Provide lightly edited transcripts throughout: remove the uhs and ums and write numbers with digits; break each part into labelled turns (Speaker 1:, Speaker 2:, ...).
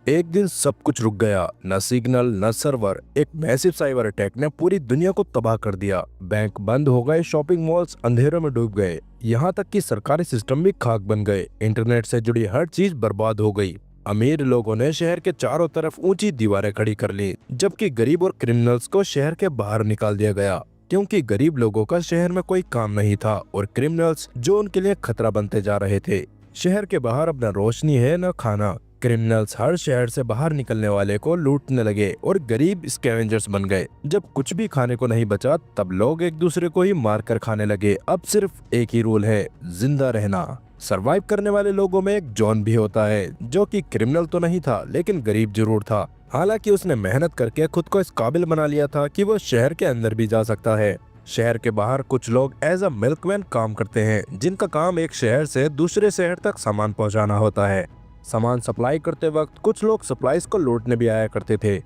Speaker 1: एक दिन सब कुछ रुक गया। न सिग्नल न सर्वर। एक मैसिव साइबर अटैक ने पूरी दुनिया को तबाह कर दिया। बैंक बंद हो गए, शॉपिंग मॉल्स अंधेरों में डूब गए, यहाँ तक कि सरकारी सिस्टम भी खाक बन गए। इंटरनेट से जुड़ी हर चीज बर्बाद हो गई। अमीर लोगों ने शहर के चारों तरफ ऊंची दीवारें खड़ी कर ली, जबकि गरीब और क्रिमिनल्स को शहर के बाहर निकाल दिया गया, क्योंकि गरीब लोगों का शहर में कोई काम नहीं था और क्रिमिनल्स जो उनके लिए खतरा बनते जा रहे थे। शहर के बाहर अब न रोशनी है न खाना। क्रिमिनल्स हर शहर से बाहर निकलने वाले को लूटने लगे और गरीब स्कैवेंजर्स बन गए। जब कुछ भी खाने को नहीं बचा तब लोग एक दूसरे को ही मारकर खाने लगे। अब सिर्फ एक ही रूल है, जिंदा रहना। सरवाइव करने वाले लोगों में एक जॉन भी होता है, जो कि क्रिमिनल तो नहीं था लेकिन गरीब जरूर था। हालांकि उसने मेहनत करके खुद को इस काबिल बना लिया था कि वो शहर के अंदर भी जा सकता है। शहर के बाहर कुछ लोग एज अ मिल्कमैन काम करते हैं, जिनका काम एक शहर से दूसरे शहर तक सामान पहुंचाना होता है। सामान सप्लाई करते वक्त कुछ लोग सप्लाईज को लूटने भी आया करते थे।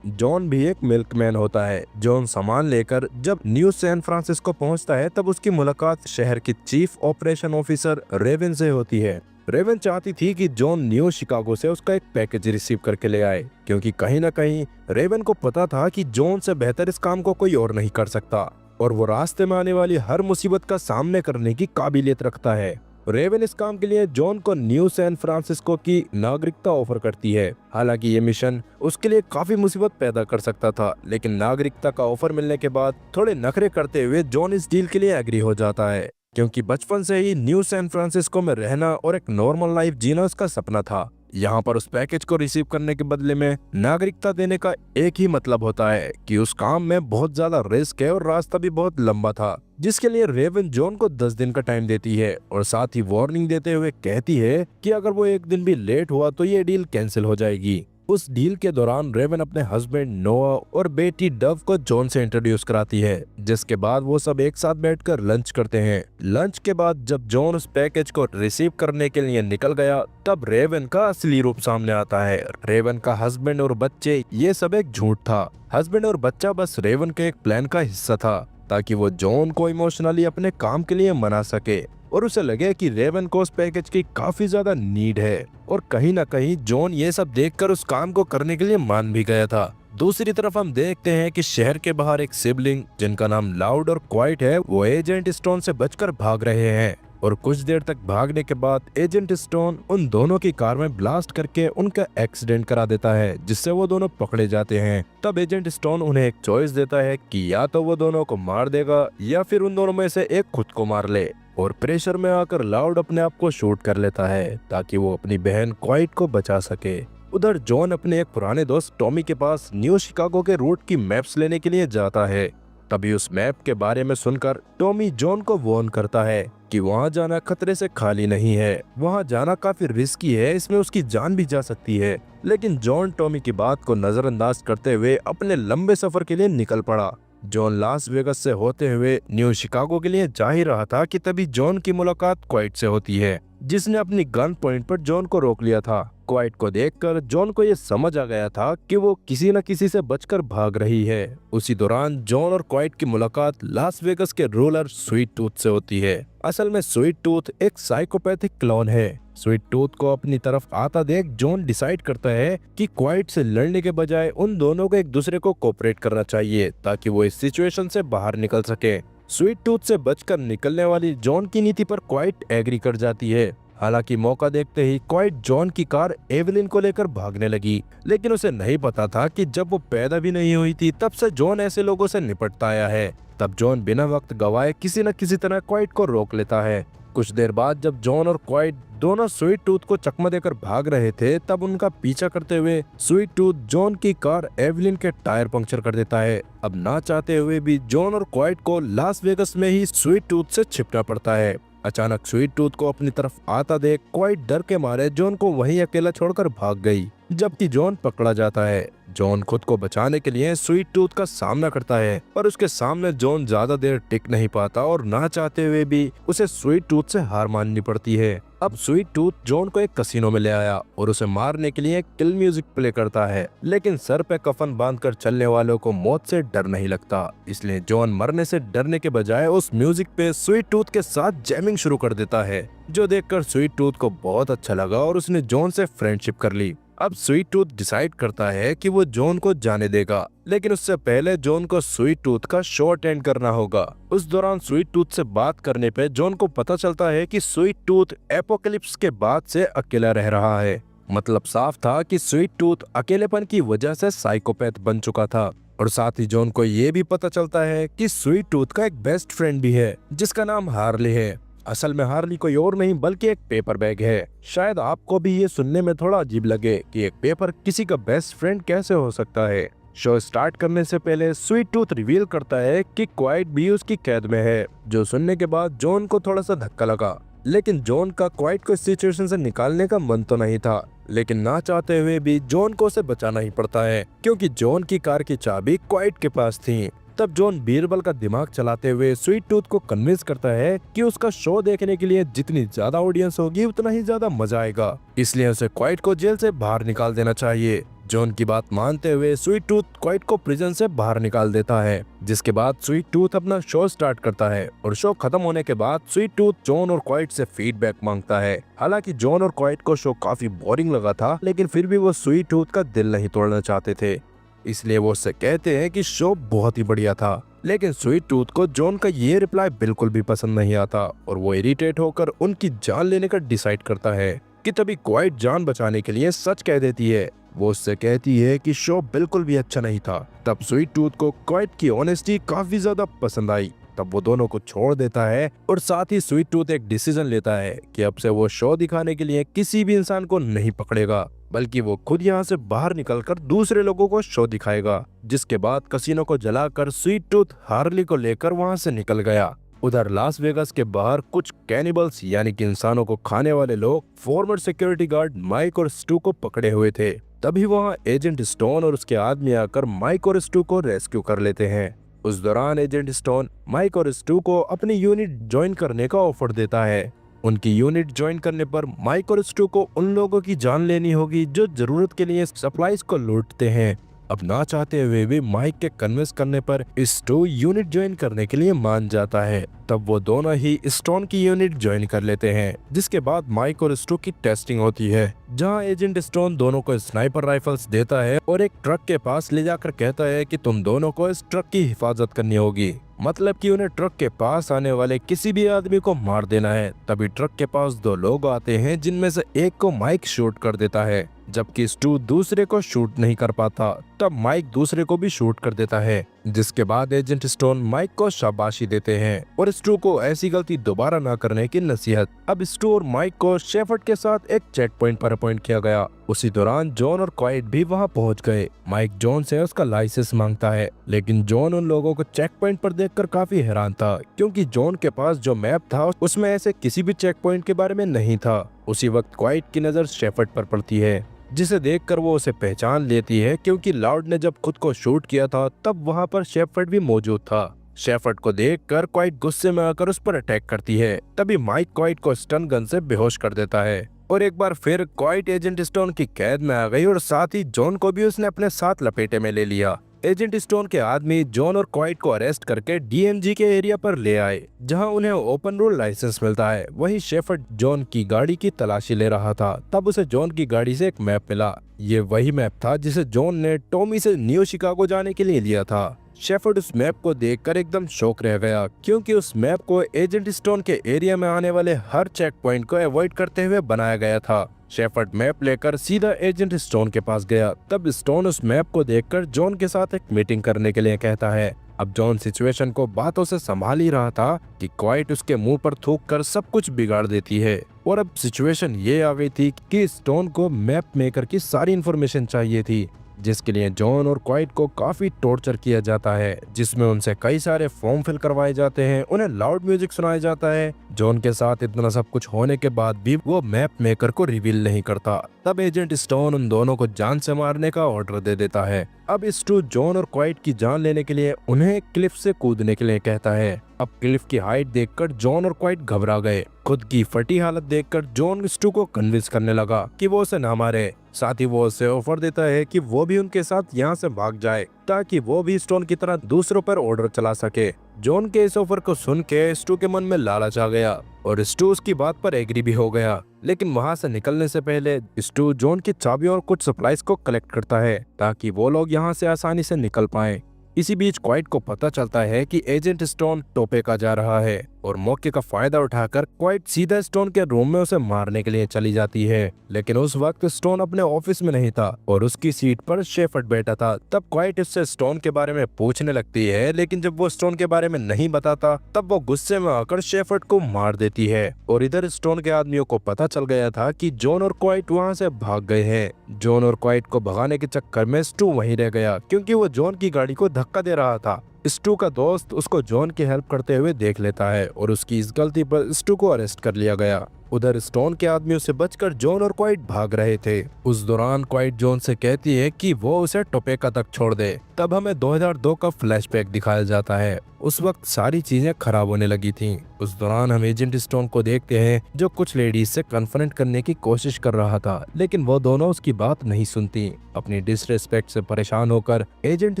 Speaker 1: जॉन भी एक मिल्कमैन होता है। जॉन सामान लेकर जब न्यू सैन फ्रांसिस्को पहुंचता है तब उसकी मुलाकात शहर की चीफ ऑपरेशन ऑफिसर रेवन से होती है। रेवन चाहती थी कि जॉन न्यू शिकागो से उसका एक पैकेज रिसीव करके ले आए, क्योंकि कहीं न कहीं रेवन को पता था कि जॉन से बेहतर इस काम को कोई और नहीं कर सकता और वो रास्ते में आने वाली हर मुसीबत का सामने करने की काबिलियत रखता है। रेवन इस काम के लिए जॉन को न्यू सैन फ्रांसिस्को की नागरिकता ऑफर करती है। हालांकि ये मिशन उसके लिए काफी मुसीबत पैदा कर सकता था, लेकिन नागरिकता का ऑफर मिलने के बाद थोड़े नखरे करते हुए जॉन इस डील के लिए एग्री हो जाता है, क्योंकि बचपन से ही न्यू सैन फ्रांसिस्को में रहना और एक नॉर्मल लाइफ जीना उसका सपना था। यहाँ पर उस पैकेज को रिसीव करने के बदले में नागरिकता देने का एक ही मतलब होता है कि उस काम में बहुत ज्यादा रिस्क है और रास्ता भी बहुत लंबा था, जिसके लिए रेवन जॉन को 10 दिन का टाइम देती है और साथ ही वार्निंग देते हुए कहती है कि अगर वो एक दिन भी लेट हुआ तो ये डील कैंसिल हो जाएगी। उस डील के दौरान रेवन अपने हस्बैंड नोआ और बेटी डव को जॉन से इंट्रोड्यूस कराती है, जिसके बाद वो सब एक साथ बैठकर लंच करते हैं। लंच के बाद जब जॉन उस पैकेज को रिसीव करने के लिए निकल गया तब रेवन का असली रूप सामने आता है। रेवन का हस्बैंड और बच्चे, ये सब एक झूठ था। हस्बैंड और बच्चा बस रेवन के एक प्लान का हिस्सा था, ताकि वो जॉन को इमोशनली अपने काम के लिए मना सके और उसे लगे कि रेवन को उस पैकेज की काफी ज्यादा नीड है। और कहीं ना कहीं जॉन ये सब देखकर उस काम को करने के लिए मान भी गया था। दूसरी तरफ हम देखते हैं कि शहर के बाहर एक सिबलिंग जिनका नाम लाउड और क्वाइट है, वो एजेंट स्टोन से बचकर भाग रहे हैं और कुछ देर तक भागने के बाद एजेंट स्टोन उन दोनों की कार में ब्लास्ट करके उनका एक्सीडेंट करा देता है, जिससे वो दोनों पकड़े जाते हैं। तब एजेंट स्टोन उन्हें एक चॉइस देता है कि या तो वो दोनों को मार देगा या फिर उन दोनों में से एक खुद को मार ले, और प्रेशर में आकर लाउड अपने आप को शूट कर लेता है ताकि वो अपनी बहन क्वाइट को बचा सके। उधर जॉन अपने एक पुराने दोस्त टॉमी के पास न्यू शिकागो के रूट की मैप्स लेने के लिए जाता है। तभी उस मैप के बारे में सुनकर टॉमी जॉन को वार्न करता है कि वहाँ जाना खतरे से खाली नहीं है, वहाँ जाना काफी रिस्की है, इसमें उसकी जान भी जा सकती है। लेकिन जॉन टॉमी की बात को नजरअंदाज करते हुए अपने लंबे सफर के लिए निकल पड़ा। जॉन लास वेगस से होते हुए न्यू शिकागो के लिए जा ही रहा था कि तभी जॉन की मुलाकात क्वाइट से होती है, जिसने अपनी गन पॉइंट पर जॉन को रोक लिया था। क्वाइट को देखकर जॉन को ये समझ आ गया था कि वो किसी न किसी से बचकर भाग रही है। उसी दौरान जॉन और क्वाइट की मुलाकात लास वेगस के रूलर स्वीट टूथ से होती है। असल में स्वीट टूथ एक साइकोपैथिक क्लोन है। स्वीट टूथ को अपनी तरफ आता देख जॉन डिसाइड करता है कि क्वाइट से लड़ने के बजाय उन दोनों को एक दूसरे को कोऑपरेट करना चाहिए ताकि वो इस सिचुएशन से बाहर निकल सके। स्वीट टूथ से बचकर निकलने वाली जॉन की नीति पर क्वाइट एग्री कर जाती है। हालांकि मौका देखते ही क्वाइट जॉन की कार एवलिन को लेकर भागने लगी, लेकिन उसे नहीं पता था कि जब वो पैदा भी नहीं हुई थी तब से जॉन ऐसे लोगों से निपटता आया है। तब जॉन बिना वक्त गवाए किसी न किसी तरह क्वाइट को रोक लेता है। कुछ देर बाद जब जॉन और क्वाइट दोनों स्वीट टूथ को चकमा देकर भाग रहे थे तब उनका पीछा करते हुए स्वीट टूथ जॉन की कार एवलिन के टायर पंक्चर कर देता है। अब ना चाहते हुए भी जॉन और क्वाइट को लास वेगस में ही स्वीट टूथ से छिपना पड़ता है। अचानक स्वीट टूथ को अपनी तरफ आता देख क्वाइट डर के मारे जॉन को वहीं अकेला छोड़कर भाग गई, जबकि जॉन पकड़ा जाता है। जॉन खुद को बचाने के लिए स्वीट टूथ का सामना करता है, पर उसके सामने जॉन ज्यादा देर टिक नहीं पाता और ना चाहते हुए भी उसे स्वीट टूथ से हार माननी पड़ती है। अब स्वीट टूथ जॉन को एक कसिनो में ले आया और उसे मारने के लिए किल म्यूजिक प्ले करता है, लेकिन सर पे कफन बांधकर चलने वालों को मौत से डर नहीं लगता, इसलिए जॉन मरने से डरने के बजाय उस म्यूजिक पे स्वीट टूथ के साथ जैमिंग शुरू कर देता है, जो देखकर स्वीट टूथ को बहुत अच्छा लगा और उसने जॉन से फ्रेंडशिप कर ली। अब स्वीट टूथ डिसाइड करता है कि वो जॉन को जाने देगा, लेकिन उससे पहले जॉन को स्वीट टूथ का शो अटेंड करना होगा। उस दौरान स्वीट टूथ से बात करने पे जॉन को पता चलता है कि स्वीट टूथ एपोकलिप्स के बाद से अकेला रह रहा है। मतलब साफ था कि स्वीट टूथ अकेलेपन की वजह से साइकोपैथ बन चुका था। और साथ ही जॉन को ये भी पता चलता है कि स्वीट टूथ का एक बेस्ट फ्रेंड भी है जिसका नाम हार्ली है। असल में हार्ली कोई और नहीं बल्कि एक पेपर बैग है। शायद आपको भी ये सुनने में थोड़ा अजीब लगे कि एक पेपर किसी का बेस्ट फ्रेंड कैसे हो सकता है। शो स्टार्ट करने से पहले स्वीट टूथ रिवील करता है कि क्वाइट भी उसकी कैद में है, जो सुनने के बाद जॉन को थोड़ा सा धक्का लगा। लेकिन जॉन का क्वाइट को इस सिचुएशन से निकालने का मन तो नहीं था, लेकिन ना चाहते हुए भी जॉन को उसे बचाना ही पड़ता है क्योंकि जॉन की कार की चाबी क्वाइट के पास थी। तब जॉन बीरबल का दिमाग चलाते हुए स्वीट टूथ को कन्विंस करता है कि उसका शो देखने के लिए जितनी ज्यादा ऑडियंस होगी उतना ही ज्यादा मजा आएगा, इसलिए उसे क्वाइट को जेल से बाहर निकाल देना चाहिए। जॉन की बात मानते हुए स्वीट टूथ क्वाइट को प्रिजन से बाहर निकाल देता है, जिसके बाद स्वीट टूथ अपना शो स्टार्ट करता है और शो खत्म होने के बाद स्वीट टूथ जॉन और क्वाइट से फीडबैक मांगता है। हालांकि जॉन और क्वाइट को शो काफी बोरिंग लगा था, लेकिन फिर भी वो स्वीट टूथ का दिल नहीं तोड़ना चाहते थे, इसलिए वो उससे कहते हैं कि शो बहुत ही बढ़िया था। लेकिन स्वीट टूथ को जॉन का ये रिप्लाई बिल्कुल भी पसंद नहीं आता और वो इरिटेट होकर उनकी जान लेने का डिसाइड करता है कि तभी क्वाइट जान बचाने के लिए सच कह देती है। वो उससे कहती है कि शो बिल्कुल भी अच्छा नहीं था। तब स्वीट टूथ को क्वाइट की ऑनेस्टी काफी ज्यादा पसंद आई। तब वो दोनों को छोड़ देता है और साथ ही स्वीट टूथ एक डिसीजन लेता है कि अब से वो शो दिखाने के लिए किसी भी इंसान को नहीं पकड़ेगा, बल्कि वो खुद यहाँ से बाहर निकलकर दूसरे लोगों को शो दिखाएगा। जिसके बाद कसिनो को जलाकर स्वीट टूथ हार्ली को लेकर वहाँ से निकल गया। उधर लास वेगास के बाहर कुछ कैनिबल्स यानी कि इंसानों को खाने वाले लोग फॉर्मर सिक्योरिटी गार्ड माइक और स्टू को पकड़े हुए थे। तभी वहाँ एजेंट स्टोन और उसके आदमी आकर माइक और स्टू को रेस्क्यू कर लेते हैं। उस दौरान एजेंट स्टोन माइक और स्टू को अपनी यूनिट ज्वाइन करने का ऑफर देता है। उनकी यूनिट ज्वाइन करने पर माइक और स्टू को उन लोगों की जान लेनी होगी जो जरूरत के लिए सप्लाईज को लूटते हैं। अब ना चाहते हुए भी माइक के कन्विंस करने पर स्टू यूनिट ज्वाइन करने के लिए मान जाता है। तब वो दोनों ही स्टोन की यूनिट ज्वाइन कर लेते हैं, जिसके बाद माइक और स्टू की टेस्टिंग होती है, जहां एजेंट स्टोन दोनों को स्नाइपर राइफल्स देता है और एक ट्रक के पास ले जाकर कहता है कि तुम दोनों को इस ट्रक की हिफाजत करनी होगी, मतलब कि उन्हें ट्रक के पास आने वाले किसी भी आदमी को मार देना है। तभी ट्रक के पास दो लोग आते हैं, जिनमें से एक को माइक शूट कर देता है, जबकि स्टू दूसरे को शूट नहीं कर पाता। तब माइक दूसरे को भी शूट कर देता है, जिसके बाद एजेंट स्टोन माइक को शाबाशी देते हैं और स्टू को ऐसी गलती दोबारा न करने की नसीहत। अब स्टू और माइक को शेफर्ड के साथ एक चेक पॉइंट पर अपॉइंट किया गया। उसी दौरान जॉन और क्वाइट भी वहां पहुंच गए। माइक जॉन से उसका लाइसेंस मांगता है, लेकिन जॉन उन लोगों को चेक पॉइंट पर देखकर काफी हैरान था, क्योंकि जॉन के पास जो मैप था उसमें ऐसे किसी भी चेक पॉइंट के बारे में नहीं था। उसी वक्त क्वाइट की नजर शेफर्ड पर पड़ती है, जिसे देखकर वो उसे पहचान लेती है, क्योंकि लाउड ने जब खुद को शूट किया था तब वहां पर शेफर्ड भी मौजूद था। शेफर्ड को देखकर क्वाइट गुस्से में आकर उस पर अटैक करती है। तभी माइक क्वाइट को स्टन गन से बेहोश कर देता है और एक बार फिर क्वाइट एजेंट स्टोन की कैद में आ गई और साथ ही जॉन को भी उसने अपने साथ लपेटे में ले लिया। एजेंट स्टोन के आदमी जॉन और क्वाइट को अरेस्ट करके डीएमजी के एरिया पर ले आए, जहां उन्हें ओपन रोड लाइसेंस मिलता है। वहीं शेफर्ड जॉन की गाड़ी की तलाशी ले रहा था, तब उसे जॉन की गाड़ी से एक मैप मिला। ये वही मैप था जिसे जॉन ने टॉमी से न्यू शिकागो जाने के लिए लिया था। शेफर्ड उस मैप को देखकर एकदम शॉक रह गया, क्योंकि उस मैप को एजेंट स्टोन के एरिया में आने वाले हर चेक पॉइंट को अवॉइड करते हुए बनाया गया था। शेफर्ड मैप लेकर सीधा एजेंट स्टोन के पास गया। तब स्टोन उस मैप को देखकर जॉन के साथ एक मीटिंग करने के लिए कहता है। अब जॉन सिचुएशन को बातों से संभाल ही रहा था कि क्वाइट उसके मुंह पर थूक कर सब कुछ बिगाड़ देती है, और अब सिचुएशन ये आ गई थी कि स्टोन को मैप मेकर की सारी इन्फॉर्मेशन चाहिए थी, जिसके लिए जॉन और क्वाइट को काफी टॉर्चर किया जाता है, जिसमें उनसे कई सारे फॉर्म फिल करवाए जाते हैं, उन्हें लाउड म्यूजिक सुनाया जाता है। जॉन के साथ इतना सब कुछ होने के बाद भी वो मैप मेकर को रिवील नहीं करता। तब एजेंट स्टोन उन दोनों को जान से मारने का ऑर्डर दे देता है। अब स्टू जॉन और क्वाइट की जान लेने के लिए उन्हें क्लिफ से कूदने के लिए कहता है। अब क्लिफ की हाइट देखकर जॉन और क्वाइट घबरा गए। खुद की फटी हालत देखकर जॉन स्टू को कन्विंस करने लगा कि वो उसे ना मारे। साथ ही वो उसे ऑफर देता है कि वो भी उनके साथ यहाँ से भाग जाए, ताकि वो भी स्टोन की तरह दूसरों पर ऑर्डर चला सके। जॉन के इस ऑफर को सुन के स्टू के मन में लालच आ गया और स्टू उसकी बात पर एग्री भी हो गया। लेकिन वहाँ से निकलने से पहले स्टू जॉन की चाबियों और कुछ सप्लाईज को कलेक्ट करता है ताकि वो लोग यहाँ से आसानी से निकल पाएं। इसी बीच क्वाइट को पता चलता है कि एजेंट स्टोन टोपेका जा रहा है और मौके का फायदा उठाकर क्वाइट सीधा स्टोन के रूम में उसे मारने के लिए चली जाती है। लेकिन उस वक्त स्टोन अपने ऑफिस में नहीं था और उसकी सीट पर शेफर्ड बैठा था। तब क्वाइट उससे स्टोन के बारे में पूछने लगती है, लेकिन जब वो स्टोन के बारे में नहीं बताता तब वो गुस्से में आकर शेफर्ड को मार देती है। और इधर स्टोन के आदमियों को पता चल गया था कि जॉन और क्वाइट वहाँ से भाग गए हैं। जॉन और क्वाइट को भगाने के चक्कर में स्टू वहीं रह गया क्योंकि वो जॉन की गाड़ी को धक्का दे रहा था। स्टू का दोस्त उसको जॉन की हेल्प करते हुए देख लेता है और उसकी इस गलती पर स्टू को अरेस्ट कर लिया गया। उधर स्टोन के आदमियों से बचकर जॉन और क्वाइट भाग रहे थे। उस दौरान क्वाइट जॉन से कहती है कि वो उसे टोपेका तक छोड़ दे। तब हमें 2002 का फ्लैशबैक दिखाया जाता है। उस वक्त सारी चीजें खराब होने लगी थीं। उस दौरान हम एजेंट स्टोन को देखते हैं जो कुछ लेडीज से कन्फ्रंट करने की कोशिश कर रहा था, लेकिन वो दोनों उसकी बात नहीं सुनती। अपनी डिसरेस्पेक्ट से परेशान होकर एजेंट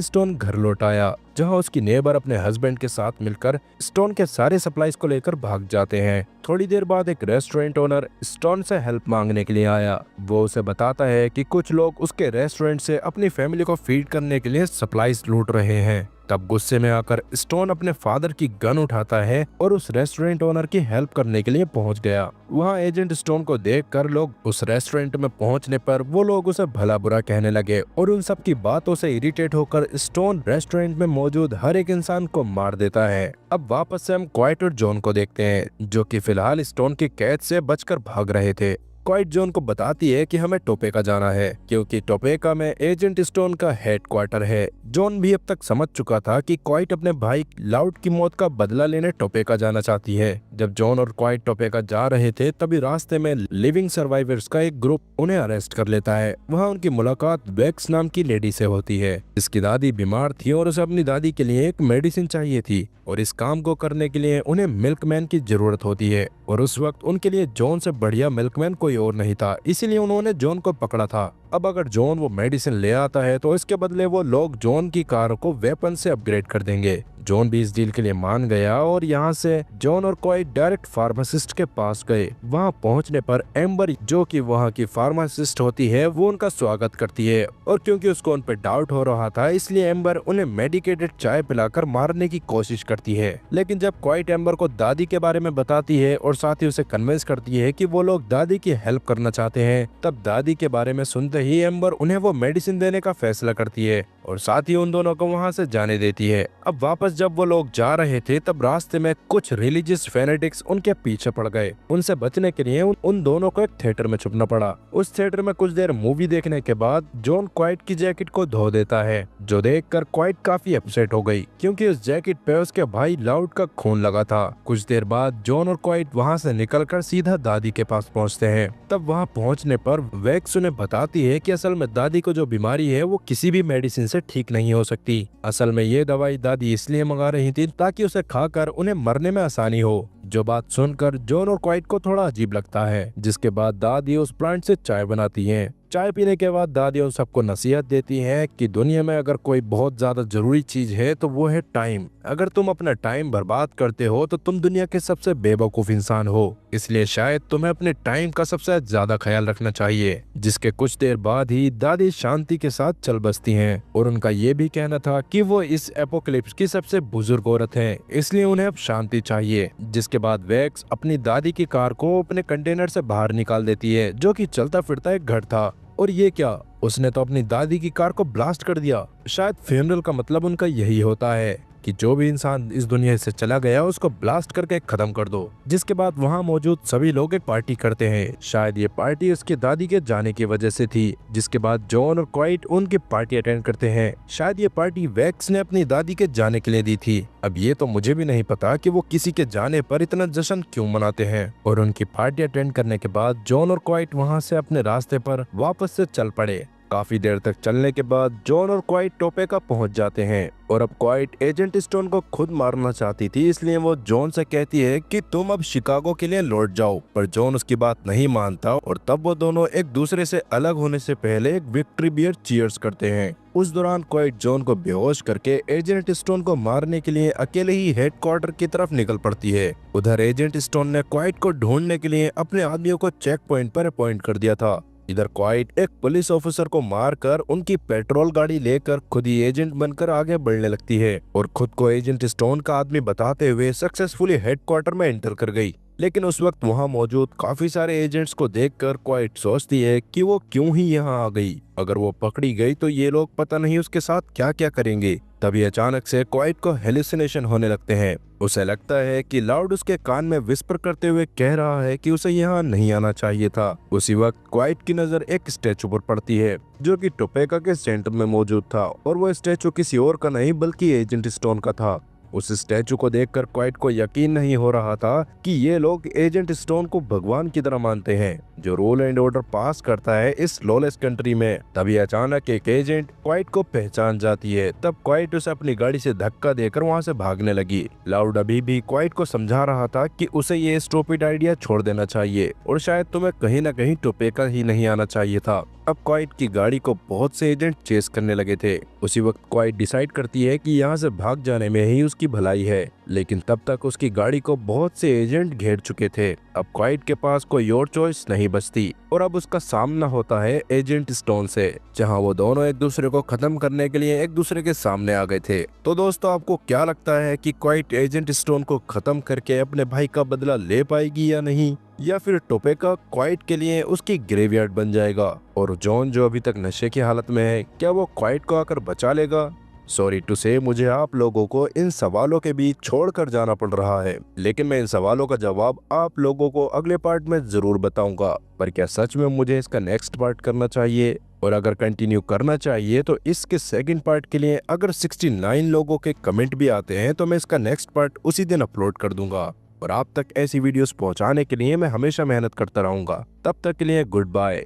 Speaker 1: स्टोन घर लौट आया, जहां उसकी नेबर अपने हस्बैंड के साथ मिलकर स्टोन के सारे सप्लाईज को लेकर भाग जाते हैं। थोड़ी देर बाद एक रेस्टोरेंट ओनर स्टोन से हेल्प मांगने के लिए आया। वो उसे बताता है कि कुछ लोग उसके रेस्टोरेंट से अपनी फैमिली को फीड करने के लिए सप्लाईज लूट रहे हैं। तब गुस्से में आकर स्टोन अपने फादर की गन उठाता है और उस रेस्टोरेंट ओनर की हेल्प करने के लिए पहुंच गया। वहां एजेंट स्टोन को देखकर लोग उस रेस्टोरेंट में पहुंचने पर वो लोग उसे भला बुरा कहने लगे और उन सब की बातों से इरिटेट होकर स्टोन रेस्टोरेंट में मौजूद हर एक इंसान को मार देता है। अब वापस से हम क्वाइट और जॉन को देखते हैं, जो कि फिलहाल स्टोन की कैद से बचकर भाग रहे थे। क्वाइट जॉन को बताती है कि हमें टोपेका जाना है क्योंकि टोपेका में एजेंट स्टोन का हेडक्वार्टर है। जॉन भी अब तक समझ चुका था कि क्वाइट अपने भाई लाउड की मौत का बदला लेने टोपेका जाना चाहती है। जब जॉन और क्वाइट टोपेका जा रहे थे तभी रास्ते में लिविंग सर्वाइवर्स का एक ग्रुप उन्हें अरेस्ट कर लेता है। वहाँ उनकी मुलाकात वेक्स नाम की लेडी से होती है, जिसकी दादी बीमार थी और उसे अपनी दादी के लिए एक मेडिसिन चाहिए थी और इस काम को करने के लिए उन्हें मिल्कमैन की जरूरत होती है। और उस वक्त उनके लिए जॉन से बढ़िया मिल्कमैन कोई और नहीं था, इसीलिए उन्होंने जॉन को पकड़ा था। अब अगर जॉन वो मेडिसिन ले आता है तो इसके बदले वो लोग जॉन की कार को वेपन से अपग्रेड कर देंगे। जॉन भी इस डील के लिए मान गया और यहाँ से जॉन और क्वाइट डायरेक्ट फार्मासिस्ट के पास गए। वहाँ पहुँचने पर एम्बर, जो कि वहाँ की फार्मासिस्ट होती है, वो उनका स्वागत करती है और क्योंकि उसको उन पर डाउट हो रहा था इसलिए एम्बर उन्हें मेडिकेटेड चाय पिलाकर मारने की कोशिश करती है। लेकिन जब क्वाइट एम्बर को दादी के बारे में बताती है और साथ ही उसे कन्विंस करती है कि वो लोग दादी की हेल्प करना चाहते हैं, तब दादी के बारे में सुनते ही एम्बर उन्हें वो मेडिसिन देने का फैसला करती है और साथ ही उन दोनों को वहाँ से जाने देती है। अब वापस जब वो लोग जा रहे थे तब रास्ते में कुछ रिलीजियस फैनेटिक्स उनके पीछे पड़ गए। उनसे बचने के लिए उन दोनों को एक थिएटर में छुपना पड़ा। उस थिएटर में कुछ देर मूवी देखने के बाद जॉन क्वाइट की जैकेट को धो देता है, जो देखकर क्वाइट काफी अपसेट हो गई क्योंकि उस जैकेट पे उसके भाई लाउड का खून लगा था। कुछ देर बाद जॉन और क्वाइट वहाँ से निकलकर सीधा दादी के पास पहुँचते हैं। तब वहाँ पहुँचने पर वेक्स उन्हें बताती है कि असल में दादी को जो बीमारी है वो किसी भी मेडिसिन से ठीक नहीं हो सकती। असल में ये दवाई दादी इसलिए मंगा रही थी ताकि उसे खाकर उन्हें मरने में आसानी हो। जो बात सुनकर जॉन और क्वाइट को थोड़ा अजीब लगता है, जिसके बाद दादी उस प्लांट से चाय बनाती हैं। चाय पीने के बाद दादी उन सबको नसीहत देती है कि दुनिया में अगर कोई बहुत ज्यादा जरूरी चीज है तो वो है टाइम। अगर तुम अपना टाइम बर्बाद करते हो तो तुम दुनिया के सबसे बेवकूफ इंसान हो, इसलिए शायद तुम्हें अपने टाइम का सबसे ज्यादा ख्याल रखना चाहिए। जिसके कुछ देर बाद ही दादी शांति के साथ चल बसती हैं और उनका ये भी कहना था कि वो इस एपोकलिप्स की सबसे बुजुर्ग औरत है, इसलिए उन्हें अब शांति चाहिए। जिसके बाद वेक्स अपनी दादी की कार को अपने कंटेनर से बाहर निकाल देती है, जो कि चलता फिरता एक घर था। और ये क्या, उसने तो अपनी दादी की कार को ब्लास्ट कर दिया। शायद फ्यूनरल का मतलब उनका यही होता है कि जो भी इंसान इस दुनिया से चला गया उसको ब्लास्ट करके खत्म कर दो। जिसके बाद वहाँ मौजूद सभी लोग एक पार्टी करते हैं। शायद ये पार्टी उसकी दादी के जाने की वजह से थी। जिसके बाद जॉन और क्वाइट उनकी पार्टी अटेंड करते हैं। शायद ये पार्टी वेक्स ने अपनी दादी के जाने के लिए दी थी। अब ये तो मुझे भी नहीं पता कि वो किसी के जाने पर इतना जश्न क्यों मनाते हैं। और उनकी पार्टी अटेंड करने के बाद जॉन और क्वाइट वहाँ से अपने रास्ते पर वापस से चल पड़े। काफी देर तक चलने के बाद जॉन और क्वाइट टोपेका पहुंच जाते हैं और अब क्वाइट एजेंट स्टोन को खुद मारना चाहती थी, इसलिए वो जॉन से कहती है कि तुम अब शिकागो के लिए लौट जाओ, पर जॉन उसकी बात नहीं मानता और तब वो दोनों एक दूसरे से अलग होने से पहले एक विक्ट्री बियर चीयर्स करते हैं। उस दौरान क्वाइट जॉन को बेहोश करके एजेंट स्टोन को मारने के लिए अकेले ही हेडक्वार्टर की तरफ निकल पड़ती है। उधर एजेंट स्टोन ने क्वाइट को ढूंढने के लिए अपने आदमियों को चेक पॉइंट पर अपॉइंट कर दिया था। इधर क्वाइट एक पुलिस ऑफिसर को मारकर उनकी पेट्रोल गाड़ी लेकर खुद ही एजेंट बनकर आगे बढ़ने लगती है और खुद को एजेंट स्टोन का आदमी बताते हुए सक्सेसफुली हेडक्वार्टर में एंटर कर गई। लेकिन उस वक्त वहां मौजूद काफी सारे एजेंट्स को देखकर क्वाइट सोचती है कि वो क्यों ही यहां आ गई। अगर वो पकड़ी गई तो ये लोग पता नहीं उसके साथ क्या क्या करेंगे। तभी अचानक से क्वाइट को हेलुसिनेशन होने लगते हैं। उसे लगता है कि लाउड उसके कान में विस्पर करते हुए कह रहा है कि उसे यहाँ नहीं आना चाहिए था। उसी वक्त क्वाइट की नजर एक स्टैचू पर पड़ती है जो कि टोपेका के सेंटर में मौजूद था और वो स्टैचू किसी और का नहीं बल्कि एजेंट स्टोन का था। उस स्टैचू को देखकर क्वाइट को यकीन नहीं हो रहा था कि ये लोग एजेंट स्टोन को भगवान की तरह मानते हैं जो रूल एंड ऑर्डर पास करता है इस लॉलेस कंट्री में। तभी अचानक एक एजेंट क्वाइट को पहचान जाती है। तब क्वाइट उसे अपनी गाड़ी से धक्का देकर वहां से भागने लगी। लाउड अभी भी क्वाइट को समझा रहा था कि उसे ये स्टूपिड आइडिया छोड़ देना चाहिए और शायद तुम्हें कहीं न कहीं टोपेका ही नहीं आना चाहिए था। अब क्वाइट की गाड़ी को बहुत से एजेंट चेस करने लगे थे। उसी वक्त क्वाइट डिसाइड करती है कि यहाँ से भाग जाने में ही उसकी भलाई है, लेकिन तब तक उसकी गाड़ी को बहुत से एजेंट घेर चुके थे। अब क्वाइट के पास कोई और चॉइस नहीं बचती और अब उसका सामना होता है एजेंट स्टोन से, जहाँ वो दोनों एक दूसरे को खत्म करने के लिए एक दूसरे के सामने आ गए थे। तो दोस्तों, आपको क्या लगता है कि क्वाइट एजेंट स्टोन को खत्म करके अपने भाई का बदला ले पाएगी या नहीं, या फिर टोपेका क्वाइट के लिए उसकी ग्रेवयार्ड बन जाएगा और जॉन जो अभी तक नशे की हालत में है, क्या वो क्वाइट को आकर बचा लेगा? सॉरी टू से, मुझे आप लोगों को इन सवालों के बीच छोड़कर जाना पड़ रहा है, लेकिन मैं इन सवालों का जवाब आप लोगों को अगले पार्ट में जरूर बताऊंगा। पर क्या सच में मुझे इसका नेक्स्ट पार्ट करना चाहिए? और अगर कंटिन्यू करना चाहिए तो इसके सेकंड पार्ट के लिए अगर 69 लोगों के कमेंट भी आते हैं तो मैं इसका नेक्स्ट पार्ट उसी दिन अपलोड कर दूंगा। और आप तक ऐसी वीडियोस पहुंचाने के लिए मैं हमेशा मेहनत करता रहूंगा। तब तक के लिए गुड बाय।